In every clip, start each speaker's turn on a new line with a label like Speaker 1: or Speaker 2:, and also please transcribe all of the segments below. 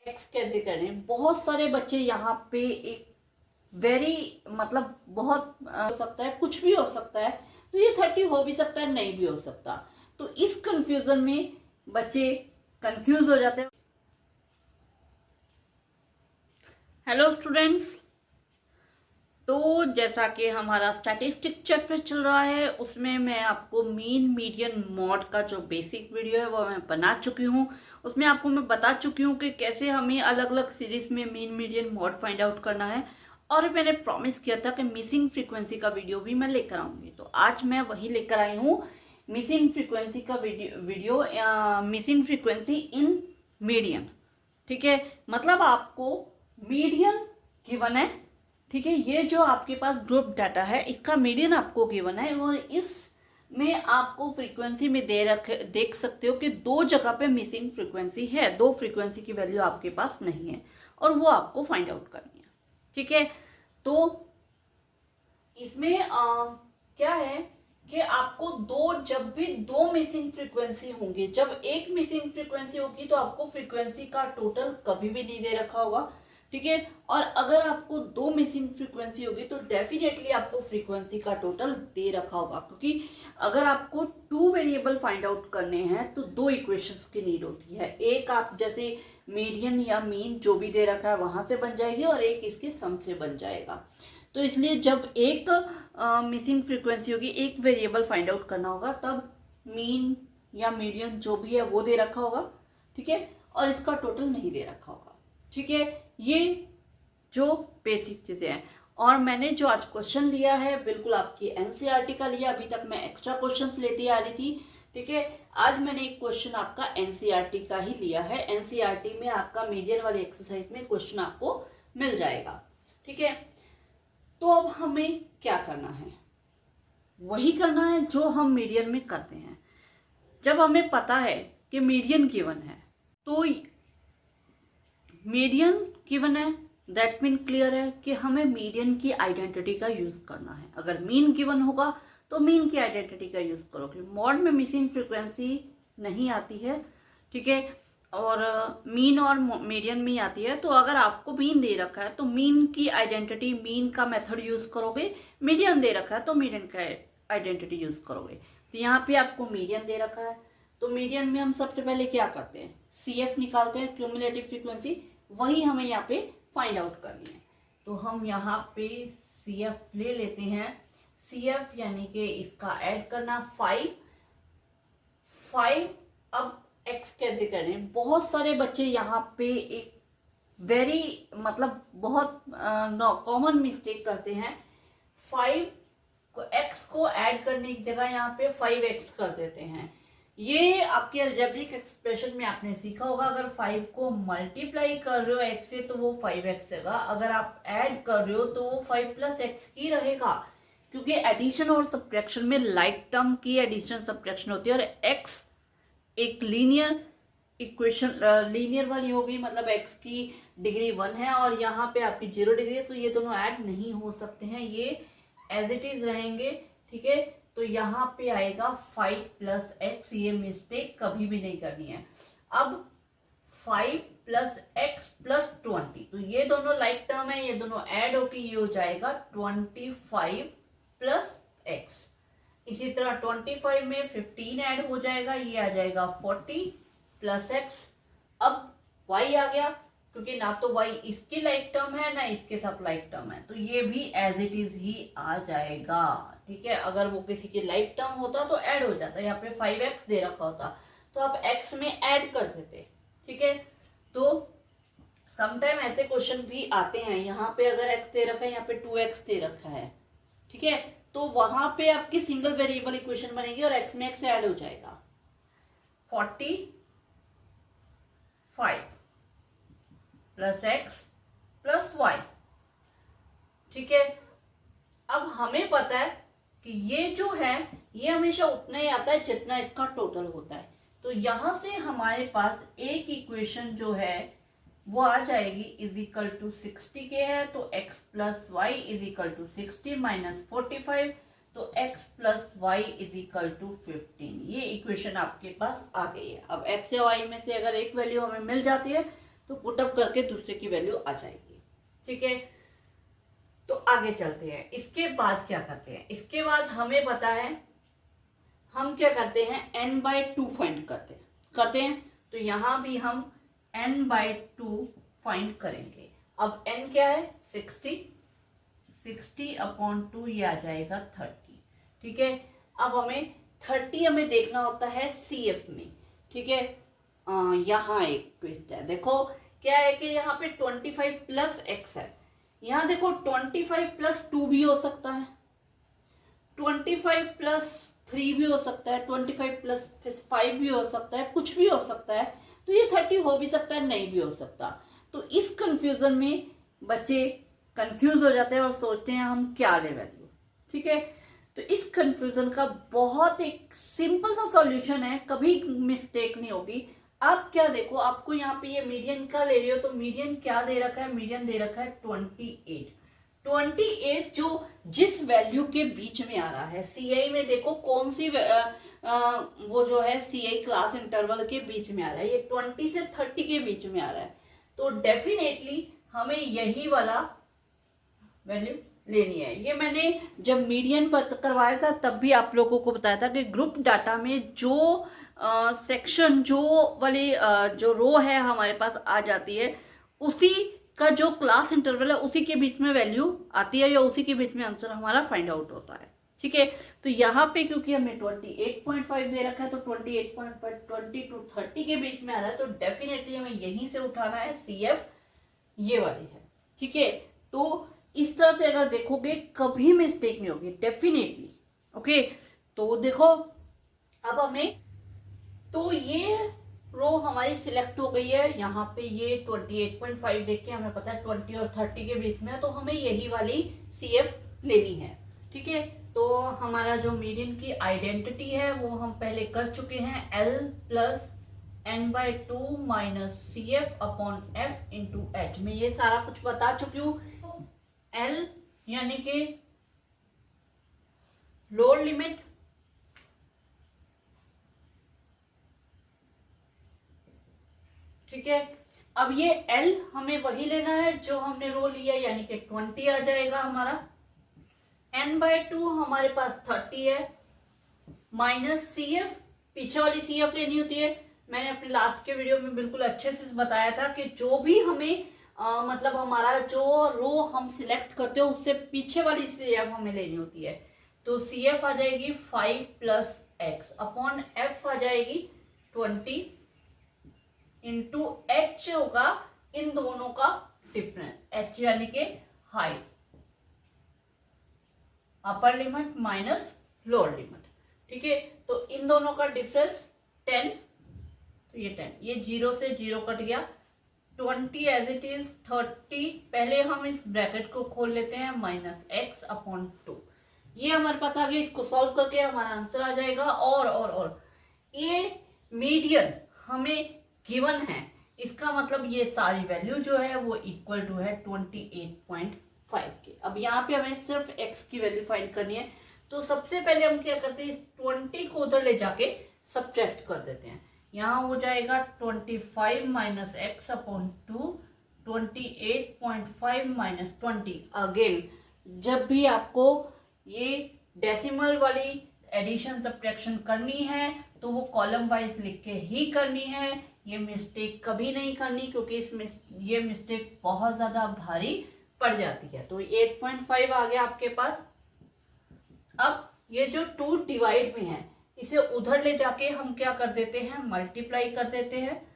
Speaker 1: X कैसे करें। बहुत सारे बच्चे यहाँ पे एक मतलब बहुत हो सकता है, कुछ भी हो सकता है, तो ये 30 हो भी सकता है, नहीं भी हो सकता। तो इस कंफ्यूजन में बच्चे कंफ्यूज हो जाते हैं। हेलो स्टूडेंट्स, तो जैसा कि हमारा स्टैटिस्टिक चैप्टर चल रहा है, उसमें मैं आपको मीन मीडियन मॉड का जो बेसिक वीडियो है वो मैं बना चुकी हूँ। उसमें आपको मैं बता चुकी हूँ कि कैसे हमें अलग अलग सीरीज में mean median mode find out करना है। और मैंने प्रॉमिस किया था कि मिसिंग फ्रीक्वेंसी का वीडियो भी मैं लेकर आऊँगी, तो आज मैं वही लेकर आई हूँ। मिसिंग फ्रीक्वेंसी का video missing frequency in median. ठीक है, मतलब आपको मीडियन गिवन है। ठीक है, ये जो आपके पास ग्रुप डाटा है इसका मीडियन आपको गिवन है, और इस में आपको फ्रीक्वेंसी में देख सकते हो कि दो जगह पे मिसिंग फ्रीक्वेंसी है, दो फ्रीक्वेंसी की वैल्यू आपके पास नहीं है और वो आपको फाइंड आउट करनी है। ठीक है, तो इसमें क्या है कि आपको जब भी दो मिसिंग फ्रीक्वेंसी होंगी, जब एक मिसिंग फ्रीक्वेंसी होगी तो आपको फ्रीक्वेंसी का टोटल कभी भी नहीं दे रखा होगा। ठीक है, और अगर आपको दो मिसिंग फ्रीक्वेंसी होगी तो डेफिनेटली आपको फ्रीक्वेंसी का टोटल दे रखा होगा, क्योंकि अगर आपको टू वेरिएबल फाइंड आउट करने हैं तो दो इक्वेशंस की नीड होती है। एक आप जैसे मीडियन या मीन जो भी दे रखा है वहां से बन जाएगी, और एक इसके सम से बन जाएगा। तो इसलिए जब एक मिसिंग फ्रीक्वेंसी होगी, एक वेरिएबल फाइंड आउट करना होगा, तब मीन या मीडियन जो भी है वो दे रखा होगा। ठीक है, और इसका टोटल नहीं दे रखा होगा। ठीक है, ये जो बेसिक चीजें हैं। और मैंने जो आज क्वेश्चन लिया है बिल्कुल आपकी एनसीईआरटी का लिया, अभी तक मैं एक्स्ट्रा क्वेश्चंस लेती आ रही थी। ठीक है, आज मैंने एक क्वेश्चन आपका एनसीईआरटी का ही लिया है। एनसीईआरटी में आपका मीडियन वाली एक्सरसाइज में क्वेश्चन आपको मिल जाएगा। ठीक है, तो अब हमें क्या करना है, वही करना है जो हम मीडियन में करते हैं। जब हमें पता है कि मीडियन गिवन है, तो मीडियन गिवन है, दैट मीन क्लियर है कि हमें मीडियन की आइडेंटिटी का यूज करना है। अगर मीन गिवन होगा तो मीन की आइडेंटिटी का यूज करोगे। मॉड में मिसिंग फ्रीक्वेंसी नहीं आती है। ठीक है, और मीन और मीडियन में आती है। तो अगर आपको मीन दे रखा है तो मीन की आइडेंटिटी, मीन का मेथड यूज करोगे। मीडियन दे रखा है तो मीडियन का आइडेंटिटी यूज करोगे। तो यहाँ पे आपको मीडियन दे रखा है, तो मीडियन में हम सबसे पहले क्या करते हैं, CF निकालते हैं, क्यूमुलेटिव फ्रीक्वेंसी। वही हमें यहाँ पे फाइंड आउट करनी है। तो हम यहाँ पे CF ले लेते हैं। CF यानी कि इसका ऐड करना 5। अब एक्स कैसे करें। बहुत सारे बच्चे यहाँ पे एक मतलब बहुत कॉमन मिस्टेक करते हैं। 5 को एक्स को ऐड करने की जगह यहाँ पे 5x कर देते हैं। ये आपके अलजेब्रिक एक्सप्रेशन में आपने सीखा होगा, अगर 5 को मल्टीप्लाई कर रहे हो x से तो वो 5x होगा, अगर आप ऐड कर रहे हो तो वो 5 + x ही रहेगा, क्योंकि एडिशन और सब्ट्रैक्शन में लाइक टर्म की एडिशन सब्ट्रैक्शन होती है। और x एक लीनियर इक्वेशन, लीनियर वाली हो गई, मतलब x की डिग्री 1 है और यहाँ पे आपकी 0 डिग्री है, तो ये दोनों ऐड नहीं हो सकते हैं, ये एज इट इज रहेंगे। ठीक है, तो यहाँ पे आएगा 5 + x। ये मिस्टेक कभी भी नहीं करनी है। अब 5 + x + 20, तो ये दोनों लाइक टर्म है, ये दोनों ऐड होके ये हो जाएगा 25 + x। इसी तरह 25 में 15 ऐड हो जाएगा, ये आ जाएगा 40 + x। अब y आ गया, क्योंकि ना तो y इसकी लाइक टर्म है ना इसके साथ लाइक टर्म है, तो ये भी एज इट इज ही आ जाएगा। ठीक है, अगर वो किसी की लाइक टर्म होता तो ऐड हो जाता, यहाँ पे 5x दे रखा होता तो आप x में ऐड कर देते। ठीक है, तो समटाइम ऐसे क्वेश्चन भी आते हैं, यहाँ पे अगर x दे रखा है, यहाँ पे 2x दे रखा है। ठीक है, तो वहां पे आपकी सिंगल वेरिएबल इक्वेशन बनेगी और x में x ऐड हो जाएगा। 45 + x + y। ठीक है, अब हमें पता है कि ये जो है ये हमेशा उतना ही आता है जितना इसका टोटल होता है। तो यहां से हमारे पास एक इक्वेशन जो है वो आ जाएगी = 60 के है, तो x + y = 60 - 45, तो x + y = 15। ये इक्वेशन आपके पास आ गई है। अब x या y में से अगर एक वैल्यू हमें मिल जाती है तो पुटअप करके दूसरे की वैल्यू आ जाएगी। ठीक है, तो आगे चलते हैं। इसके बाद क्या करते हैं, इसके बाद हमें पता है हम क्या करते हैं, n/2 फाइंड करते हैं। तो यहां भी हम n/2 फाइंड करेंगे। अब n क्या है, 60/2 ये आ जाएगा 30। ठीक है, अब हमें 30 हमें देखना होता है CF में। ठीक है, यहाँ एक ट्विस्ट है, देखो क्या है कि यहाँ पे 25 प्लस x है। यहाँ देखो 25 प्लस 2 भी हो सकता है, 25 प्लस 3 भी हो सकता है, 25 प्लस 5 भी हो सकता है, कुछ भी हो सकता है। तो ये 30 हो भी सकता है, नहीं भी हो सकता। तो इस कंफ्यूजन में बच्चे कंफ्यूज हो जाते हैं और सोचते हैं हम क्या ले वैल्यू। ठीक है, तो इस कंफ्यूजन का बहुत एक सिंपल सा सॉल्यूशन है, कभी मिस्टेक नहीं होगी। आप क्या देखो, आपको यहाँ पे ये मीडियन का ले रहे हो, तो मीडियन क्या दे रखा है, मीडियन दे रखा है 28 जो जिस वैल्यू के बीच में आ रहा है। CI में देखो कौन सी वो जो है CI क्लास इंटरवल के बीच में आ रहा है, ये 20 से 30 के बीच में आ रहा है। तो डेफिनेटली हमें यही वाला वैल्यू लेनी है। ये मैंने जब मीडियन करवाया था तब भी आप लोगों को बताया था कि ग्रुप डाटा में जो सेक्शन जो वाली जो रो है हमारे पास आ जाती है, उसी का जो क्लास इंटरवल है उसी के बीच में वैल्यू आती है या उसी के बीच में आंसर हमारा फाइंड आउट होता है। ठीक है, तो यहाँ पे क्योंकि हमें 28.5 दे रखा है, तो 28.5 20 to 30 के बीच में आ रहा है, तो डेफिनेटली हमें यहीं से उठाना है CF, ये वाली है। ठीक है, तो इस तरह से अगर देखोगे कभी मिस्टेक नहीं होगी डेफिनेटली। ओके, तो देखो अब हमें, तो ये रो हमारी सिलेक्ट हो गई है। यहाँ पे ये 28.5 देख के हमें पता है 20 और 30 के बीच में है, तो हमें यही वाली CF लेनी है। ठीक है, तो हमारा जो मीडियन की आइडेंटिटी है वो हम पहले कर चुके हैं, L plus n/2 minus CF/F into H में ये सारा कुछ बता चुकी हूँ। L यानी कि लोअर लिमिट, ठीक है। अब ये L हमें वही लेना है जो हमने रो लिया, यानी कि 20 आ जाएगा हमारा। n/2 हमारे पास 30 है, माइनस CF, पीछे वाली CF लेनी होती है। मैंने अपने लास्ट के वीडियो में बिल्कुल अच्छे से बताया था कि जो भी हमें मतलब हमारा जो रो हम सिलेक्ट करते हो उससे पीछे वाली CF हमें लेनी होती है। तो CF आ जाएगी 5 प्लस x अपॉन F आ जाएगी 20 इंटू H होगा इन दोनों का डिफरेंस, H यानी कि height, upper limit minus lower limit. ठीक है, तो इन दोनों का डिफरेंस 10, तो ये 10, ये 0 से 0 कट गया, 20 एज इट इज 30। पहले हम इस ब्रैकेट को खोल लेते हैं, माइनस x/2, ये हमारे पास आ गया। इसको सॉल्व करके हमारा आंसर आ जाएगा। और ये मीडियन हमें गिवन है, इसका मतलब ये सारी वैल्यू जो है वो इक्वल टू है 28.5 के। अब यहाँ पे हमें सिर्फ x की वैल्यू फाइंड करनी है, तो सबसे पहले हम क्या करते हैं, इस 20 को उधर ले जाके सब्ट्रैक्ट कर देते हैं। यहाँ हो जाएगा 25 माइनस x/2, 28.5 माइनस 20। अगेन जब भी आपको ये डेसिमल वाली एडिशन सब्ट्रैक्शन करनी है तो वो कॉलम वाइज लिख के ही करनी है, ये मिस्टेक कभी नहीं करनी, क्योंकि ये मिस्टेक बहुत ज़्यादा भारी पड़ जाती है। तो 8.5 आ गया आपके पास। अब ये जो 2 डिवाइड में है इसे उधर ले जाके हम क्या कर देते हैं, मल्टीप्लाई कर देते हैं।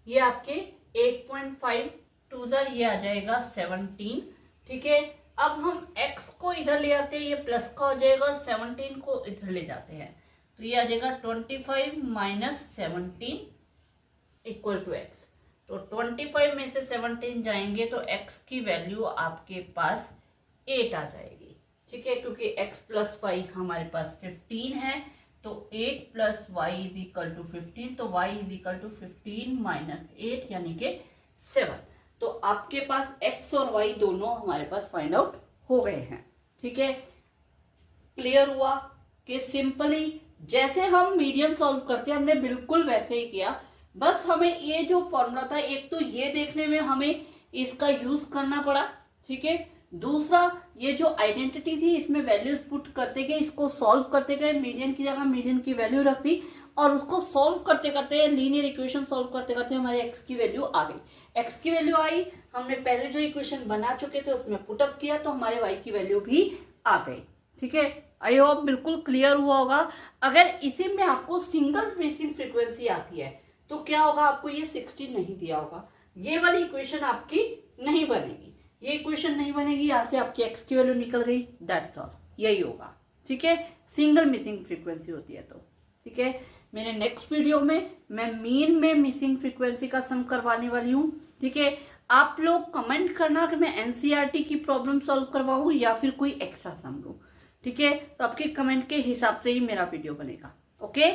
Speaker 1: ये आपके 8.5 टू उधर ये आ जाएगा 17। ठीक है, अब हम x को इधर ले आते हैं, ये प्लस का हो जाएगा, और 17 को इधर ले जाते हैं, तो ये आ जाएगा 25 माइनस 17 इक्वल टू x। तो 25 में से 17 जाएंगे तो x की वैल्यू आपके पास 8 आ जाएगी। ठीक है, क्योंकि x प्लस वाई हमारे पास 15 है, तो 8 plus y is equal to 15, तो y is equal to 15 minus 8 यानी कि 7। तो आपके पास x और y दोनों हमारे पास फाइंड आउट हो गए हैं। ठीक है, क्लियर हुआ कि सिंपली जैसे हम मीडियन सॉल्व करते हैं हमने बिल्कुल वैसे ही किया। बस हमें ये जो फॉर्मूला था, एक तो ये देखने में हमें इसका यूज करना पड़ा, ठीक है। दूसरा, ये जो आइडेंटिटी थी इसमें वैल्यूज पुट करते गए, इसको सॉल्व करते गए, मीडियन की जगह मीडियन की वैल्यू रख दी और उसको सॉल्व करते करते, लीनियर इक्वेशन सॉल्व करते करते हमारे एक्स की वैल्यू आ गई। एक्स की वैल्यू आई, हमने पहले जो इक्वेशन बना चुके थे उसमें पुटअप किया तो हमारे वाई की वैल्यू भी आ गई, ठीक है। आई होप बिल्कुल क्लियर हुआ होगा। अगर इसी में आपको सिंगल मिसिंग फ्रीक्वेंसी आती है तो क्या होगा, आपको ये 60 नहीं दिया होगा, ये वाली इक्वेशन आपकी नहीं बनेगी, ये इक्वेशन नहीं बनेगी, यहाँ से आपकी एक्स की वैल्यू निकल गई, दैट्स ऑल, यही होगा, ठीक है। सिंगल मिसिंग फ्रीक्वेंसी होती है तो, ठीक है। मेरे नेक्स्ट वीडियो में मैं मीन में मिसिंग फ्रीक्वेंसी का सम करवाने वाली हूँ, ठीक है। आप लोग कमेंट करना कि मैं एनसीईआरटी की प्रॉब्लम सॉल्व करवाऊँ या फिर कोई एक्स्ट्रा सम लूँ, ठीक है। तो आपके कमेंट के हिसाब से ही मेरा वीडियो बनेगा, ओके।